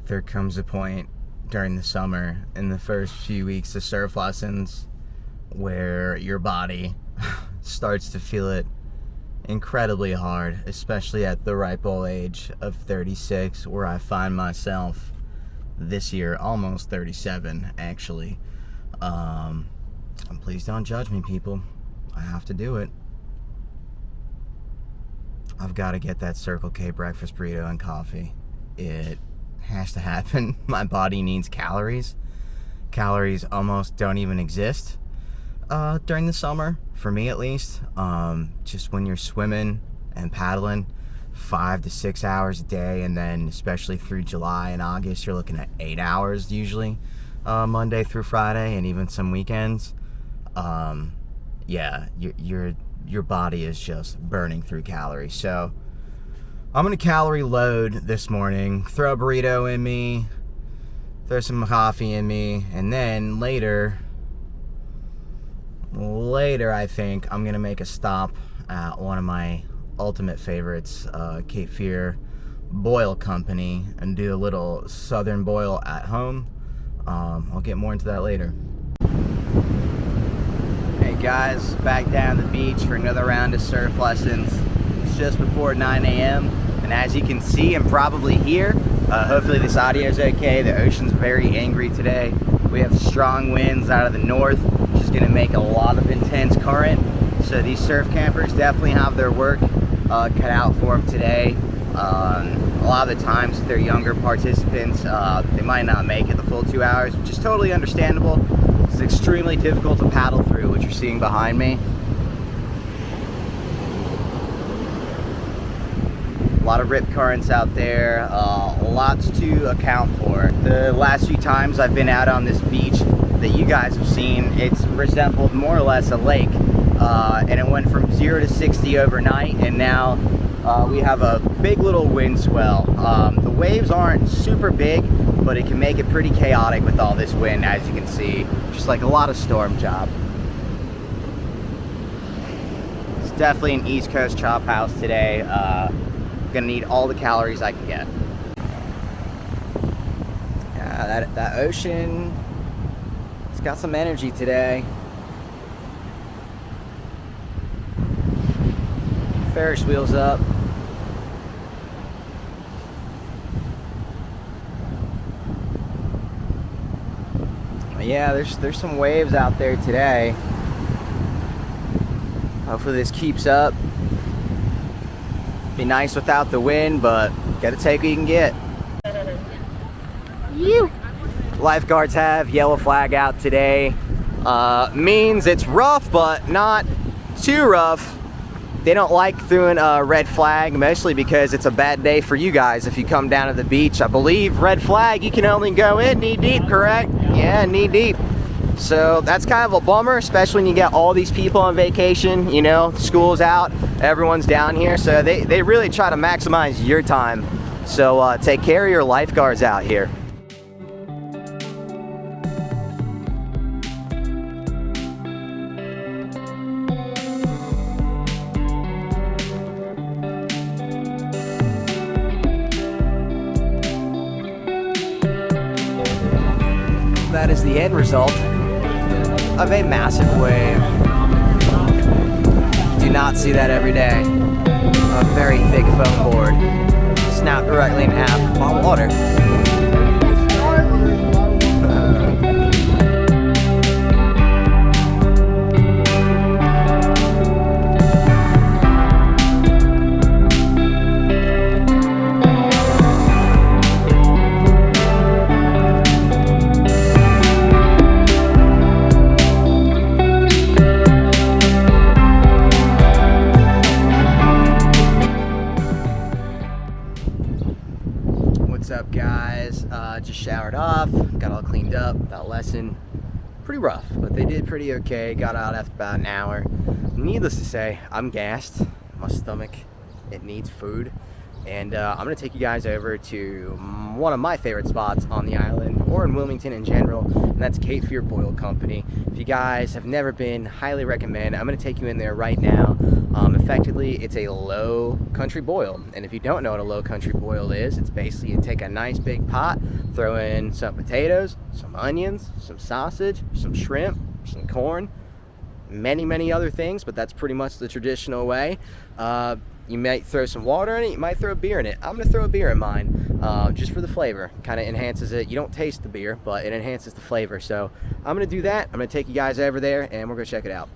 there comes a point during the summer in the first few weeks of surf lessons where your body starts to feel it incredibly hard, especially at the ripe old age of 36, where I find myself this year, almost 37 actually. And please don't judge me, people. I have to do it. I've got to get that Circle K breakfast burrito and coffee. It has to happen. My body needs calories. Calories almost don't even exist during the summer, for me at least. Just when you're swimming and paddling 5 to 6 hours a day, and then especially through July and August, you're looking at 8 hours usually, Monday through Friday, and even some weekends. Yeah, your body is just burning through calories. So I'm gonna calorie load this morning, throw a burrito in me, throw some coffee in me, and then later I think I'm gonna make a stop at one of my ultimate favorites, Cape Fear Boil Company, and do a little southern boil at home. I'll get more into that later. Hey guys, back down the beach for another round of surf lessons. It's just before 9 a.m. and as you can see and probably hear, hopefully this audio is okay. The ocean's very angry today. We have strong winds out of the north, which is going to make a lot of intense current. So these surf campers definitely have their work cut out for them today. A lot of the times, if they're younger participants, they might not make it the full 2 hours, which is totally understandable. It's extremely difficult to paddle through, what you're seeing behind me. A lot of rip currents out there, lots to account for. The last few times I've been out on this beach that you guys have seen, it's resembled more or less a lake, and it went from 0 to 60 overnight, and now we have a big little wind swell. The waves aren't super big, but it can make it pretty chaotic with all this wind, as you can see. Just like a lot of storm chop. It's definitely an East Coast chop house today. Gonna need all the calories I can get. Yeah, that ocean, it's got some energy today. Ferris wheels up. Yeah, there's some waves out there today. Hopefully this keeps up. Be nice without the wind, but gotta take what you can get. You. Lifeguards have yellow flag out today. Means it's rough, but not too rough. They don't like throwing a red flag, mostly because it's a bad day for you guys if you come down to the beach. I believe red flag, you can only go in knee deep, correct? Yeah, knee deep. So that's kind of a bummer, especially when you get all these people on vacation, you know, school's out, everyone's down here. So they really try to maximize your time. So take care of your lifeguards out here. That is the end result of a massive wave. Do not see that every day. A very thick foam board. Snout directly in half on water. What's up, guys? Just showered off, got all cleaned up. That lesson, pretty rough, but they did pretty okay. Got out after about an hour. Needless to say, I'm gassed. My stomach, it needs food. And I'm gonna take you guys over to one of my favorite spots on the island, or in Wilmington in general, and that's Cape Fear Boil Company. If you guys have never been, highly recommend. I'm gonna take you in there right now. Effectively, it's a low country boil. And if you don't know what a low country boil is, it's basically you take a nice big pot, throw in some potatoes, some onions, some sausage, some shrimp, some corn, many other things, but that's pretty much the traditional way. You might throw some water in it, you might throw a beer in it. I'm gonna throw a beer in mine, just for the flavor. Kind of enhances it. You don't taste the beer, but it enhances the flavor. So I'm gonna do that. I'm gonna take you guys over there and we're gonna check it out.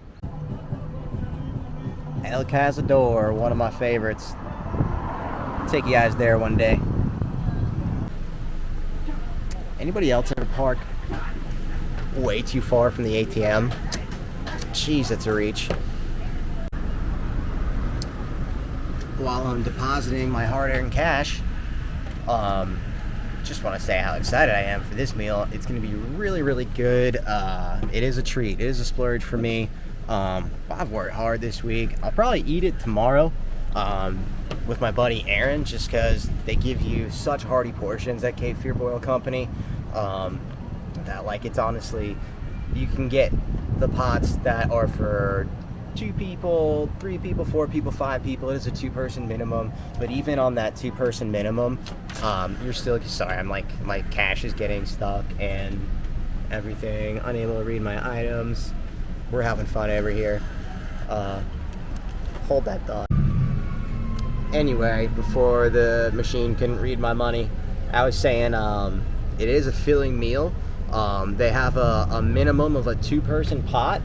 El Cazador, one of my favorites. I'll take you guys there one day. Anybody else ever park way too far from the ATM? Jeez, that's a reach. While I'm depositing my hard-earned cash, just want to say how excited I am for this meal. It's going to be really good. It is a treat. It is a splurge for me. I've worked hard this week. I'll probably eat it tomorrow with my buddy Aaron, just because they give you such hearty portions at Cape Fear Boil Company that, like, it's honestly, you can get the pots that are for 2 people, 3 people, 4 people, 5 people. It is a 2-person minimum, but even on that 2-person minimum, you're still, sorry, I'm like, my cash is getting stuck and everything, unable to read my items. We're having fun over here. Hold that thought. Anyway, before the machine couldn't read my money, I was saying it is a filling meal. They have a minimum of a 2-person pot,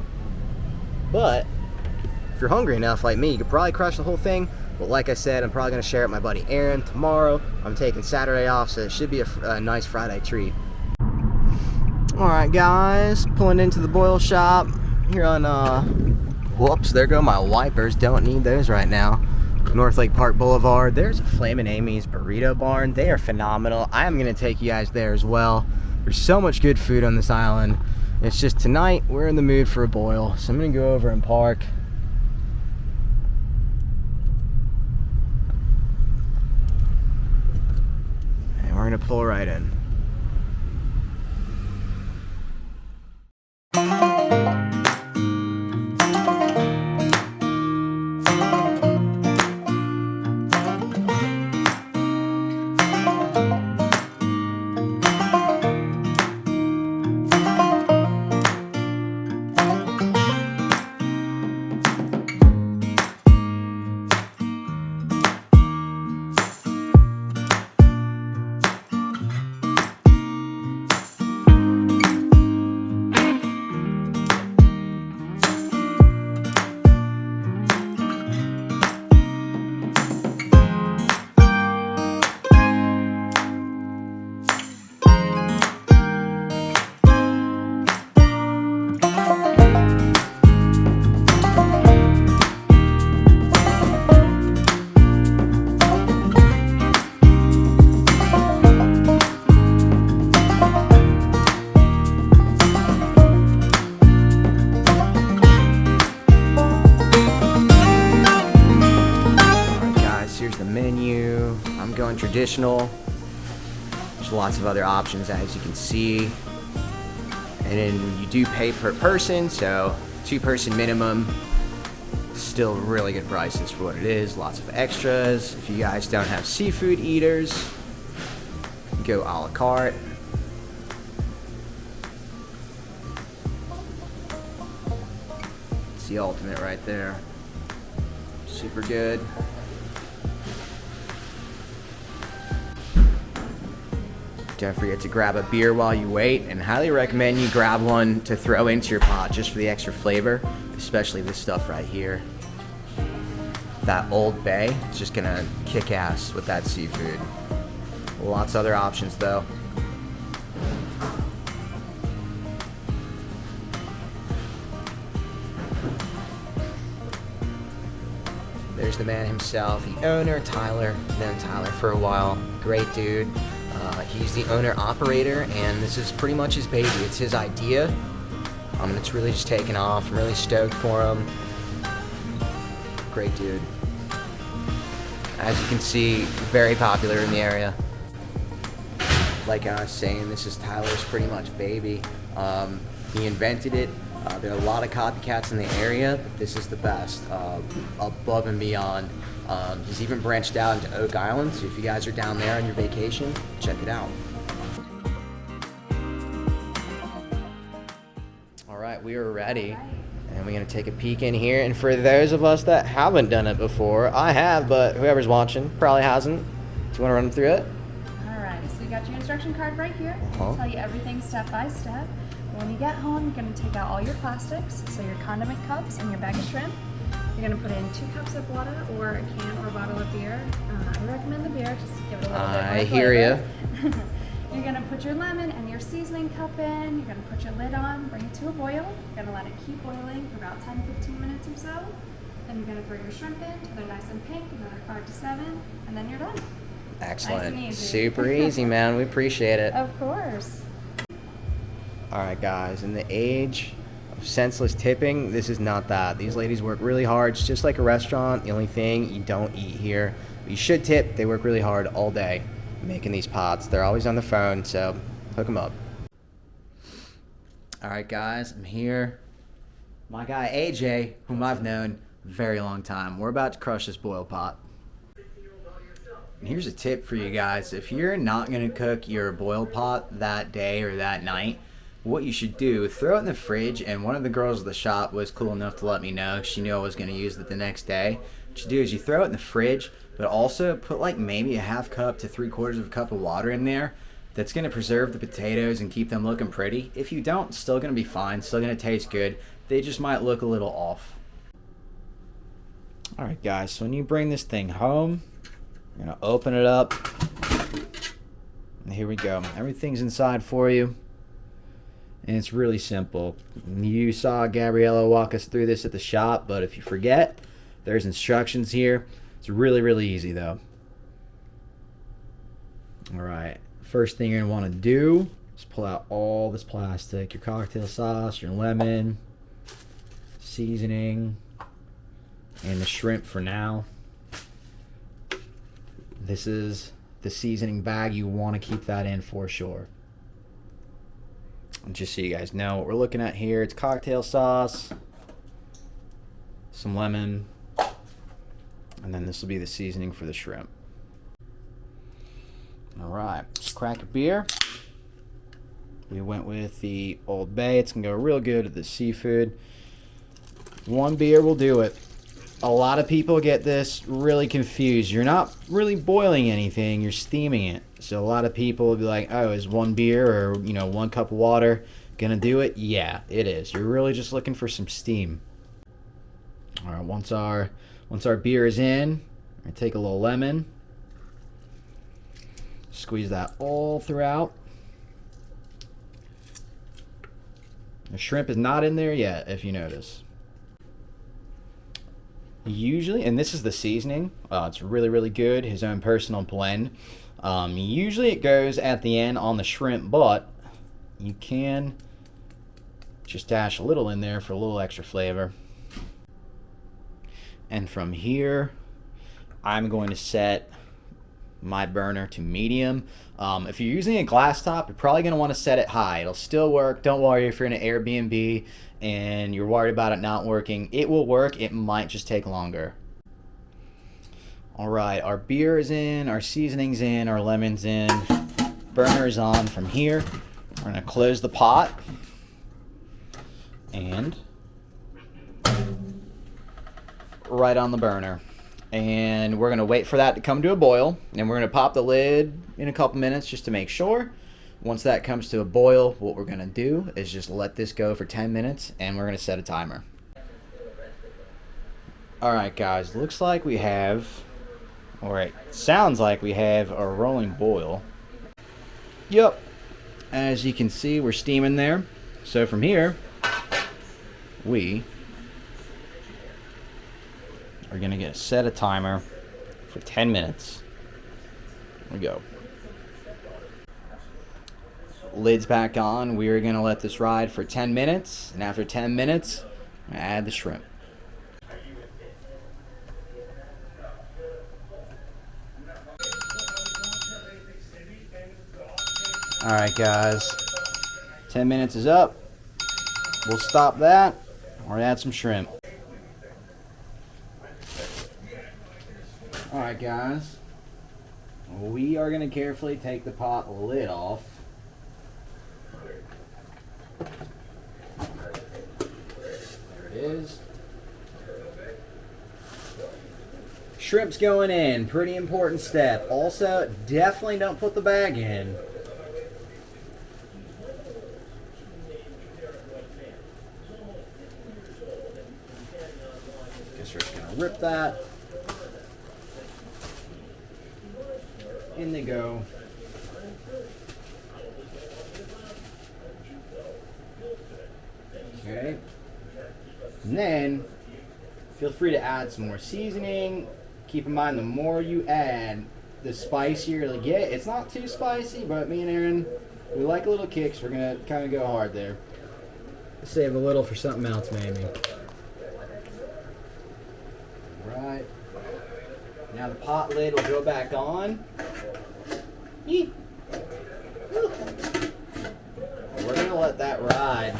but if you're hungry enough like me, you could probably crush the whole thing. But like I said, I'm probably going to share it with my buddy Aaron tomorrow. I'm taking Saturday off, so it should be a nice Friday treat. Alright guys, pulling into the boil shop here on, whoops, there go my wipers. Don't need those right now. North Lake Park Boulevard. There's a Flamin' Amy's Burrito Barn. They are phenomenal. I am going to take you guys there as well. There's so much good food on this island. It's just tonight, we're in the mood for a boil. So I'm going to go over and park. And we're going to pull right in. Traditional. There's lots of other options, as you can see, and then you do pay per person, so 2-person minimum. Still really good prices for what it is. Lots of extras. If you guys don't have seafood eaters, go a la carte. It's the ultimate right there. Super good. Don't forget to grab a beer while you wait, and highly recommend you grab one to throw into your pot just for the extra flavor, especially this stuff right here. That Old Bay is just gonna kick ass with that seafood. Lots of other options though. There's the man himself, the owner, Tyler. Known Tyler for a while. Great dude. He's the owner-operator, and this is pretty much his baby. It's his idea. It's really just taken off. I'm really stoked for him. Great dude. As you can see, very popular in the area. Like I was saying, this is Tyler's pretty much baby. He invented it. There are a lot of copycats in the area, but this is the best, above and beyond. He's even branched out into Oak Island, so if you guys are down there on your vacation, check it out. All right, we are ready, and we're gonna take a peek in here. And for those of us that haven't done it before, I have, but whoever's watching probably hasn't. Do you wanna run through it? All right, so you got your instruction card right here. Tell you everything step by step. When you get home, you're gonna take out all your plastics, so your condiment cups and your bag of shrimp. You're gonna put in 2 cups of water or a can or a bottle of beer. I recommend the beer, just to give it a little bit more I hear ya. You're gonna put your lemon and your seasoning cup in. You're gonna put your lid on, bring it to a boil. You're gonna let it keep boiling for about 10-15 minutes or so. Then you're gonna throw your shrimp in till they're nice and pink, another 5 to 7, and then you're done. Excellent. Nice and easy. Super easy, man. We appreciate it. Of course. All right, guys, in the age of senseless tipping, this is not that. These ladies work really hard. It's just like a restaurant. The only thing, you don't eat here. But you should tip. They work really hard all day making these pots. They're always on the phone, so hook them up. All right, guys, I'm here. My guy AJ, whom I've known a very long time. We're about to crush this boil pot. And here's a tip for you guys. If you're not gonna cook your boil pot that day or that night, what you should do, throw it in the fridge. And one of the girls at the shop was cool enough to let me know. She knew I was gonna use it the next day. What you do is you throw it in the fridge, but also put like maybe a half cup to 3/4 of a cup of water in there. That's gonna preserve the potatoes and keep them looking pretty. If you don't, it's still gonna be fine, still gonna taste good. They just might look a little off. All right, guys, so when you bring this thing home, you're gonna open it up. And here we go. Everything's inside for you. And it's really simple. You saw Gabriella walk us through this at the shop, but if you forget, there's instructions here. It's really, really easy though. All right, first thing you're gonna wanna do is pull out all this plastic, your cocktail sauce, your lemon, seasoning, and the shrimp for now. This is the seasoning bag. You wanna keep that in for sure. Just so you guys know what we're looking at here, it's cocktail sauce, some lemon, and then this will be the seasoning for the shrimp. All right, crack a beer. We went with the Old Bay. It's gonna go real good with the seafood. 1 beer will do it. A lot of people get this really confused. You're not really boiling anything, you're steaming it. So a lot of people will be like, oh, is 1 beer or 1 cup of water gonna do it? Yeah, it is. You're really just looking for some steam. All right, once our beer is in, I take a little lemon, squeeze that all throughout. The shrimp is not in there yet, if you notice. Usually, and this is the seasoning, it's really, really good, his own personal blend. Usually it goes at the end on the shrimp, but you can just dash a little in there for a little extra flavor. And from here, I'm going to set my burner to medium. If you're using a glass top, you're probably going to want to set it high. It'll still work. Don't worry if you're in an Airbnb and you're worried about it not working. It will work. It might just take longer. All right, our beer is in, our seasoning's in, our lemon's in, burner's on. From here, we're gonna close the pot and right on the burner. And we're gonna wait for that to come to a boil, and we're gonna pop the lid in a couple minutes just to make sure. Once that comes to a boil, what we're gonna do is just let this go for 10 minutes, and we're gonna set a timer. All right, guys, looks like we have, or it sounds like we have a rolling boil. Yep, as you can see, we're steaming there. So from here, we are gonna set a timer for 10 minutes. Here we go. Lid's back on. We're gonna let this ride for 10 minutes, and after 10 minutes, I'm gonna add the shrimp. All right, guys, 10 minutes is up. we'll stop that. We're gonna add some shrimp. Alright guys, we are gonna carefully take the pot lid off. There it is. Shrimp's going in, pretty important step. Also, definitely don't put the bag in. Guess we're just gonna rip that. In they go. Okay. And then, feel free to add some more seasoning. Keep in mind, the more you add, the spicier it'll get. It's not too spicy, but me and Aaron, we like a little kick, so we're gonna kind of go hard there. Save a little for something else, maybe. Right. Now the pot lid will go back on. We're gonna let that ride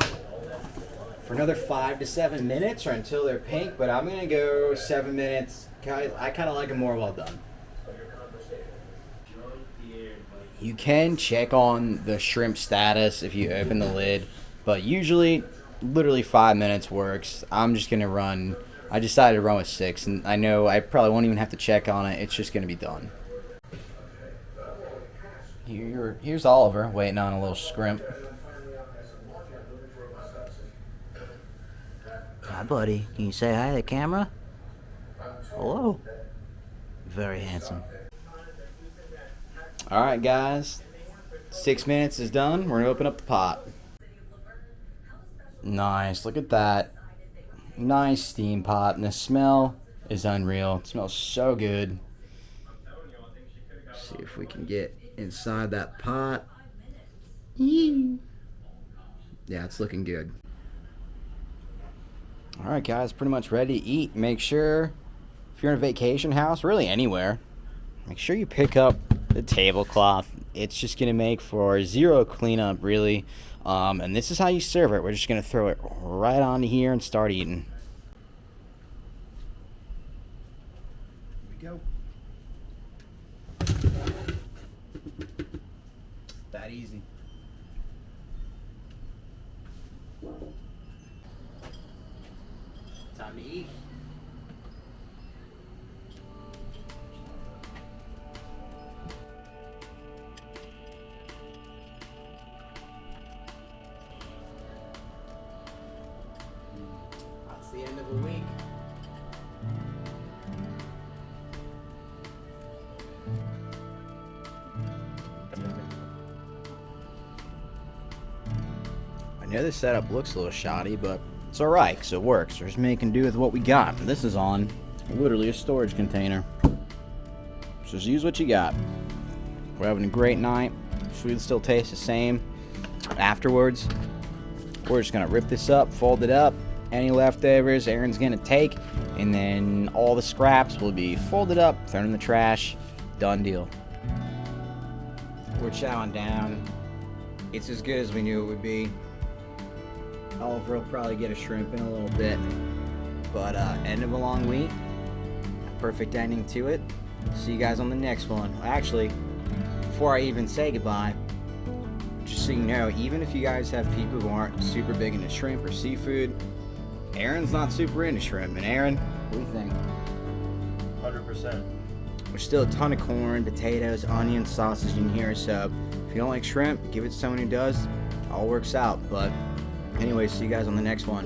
for another 5 to 7 minutes, or until they're pink, but I'm gonna go 7 minutes. I kind of like them more well done. You can check on the shrimp status if you open the lid, but usually, literally 5 minutes works. I'm just gonna run. I decided to run with 6, and I know I probably won't even have to check on it. It's just gonna be done. Here's Oliver waiting on a little shrimp. Hi, buddy. Can you say hi to the camera? Hello. Very handsome. Alright guys, 6 minutes is done. We're gonna open up the pot. Nice, look at that. Nice steam pot, and the smell is unreal. It smells so good. See if we can get inside that pot. Yeah, it's looking good. Alright guys, pretty much ready to eat. Make sure, if you're in a vacation house, really anywhere, make sure you pick up the tablecloth. It's just going to make for zero cleanup, really. And this is how you serve it. We're just going to throw it right onto here and start eating. Here we go. That easy. Time to eat. That's the end of the week. I know this setup looks a little shoddy, but it's alright, because it works. We're just making do with what we got. This is on literally a storage container. So just use what you got. We're having a great night. Food still tastes the same afterwards. We're just going to rip this up, fold it up. Any leftovers Aaron's going to take, and then all the scraps will be folded up, thrown in the trash. Done deal. We're chowing down. It's as good as we knew it would be. Oliver will probably get a shrimp in a little bit. But end of a long week. Perfect ending to it. See you guys on the next one. Actually, before I even say goodbye, just so you know, even if you guys have people who aren't super big into shrimp or seafood, Aaron's not super into shrimp. And Aaron, what do you think? 100%. There's still a ton of corn, potatoes, onions, sausage in here. So if you don't like shrimp, give it to someone who does. It all works out. But anyway, see you guys on the next one.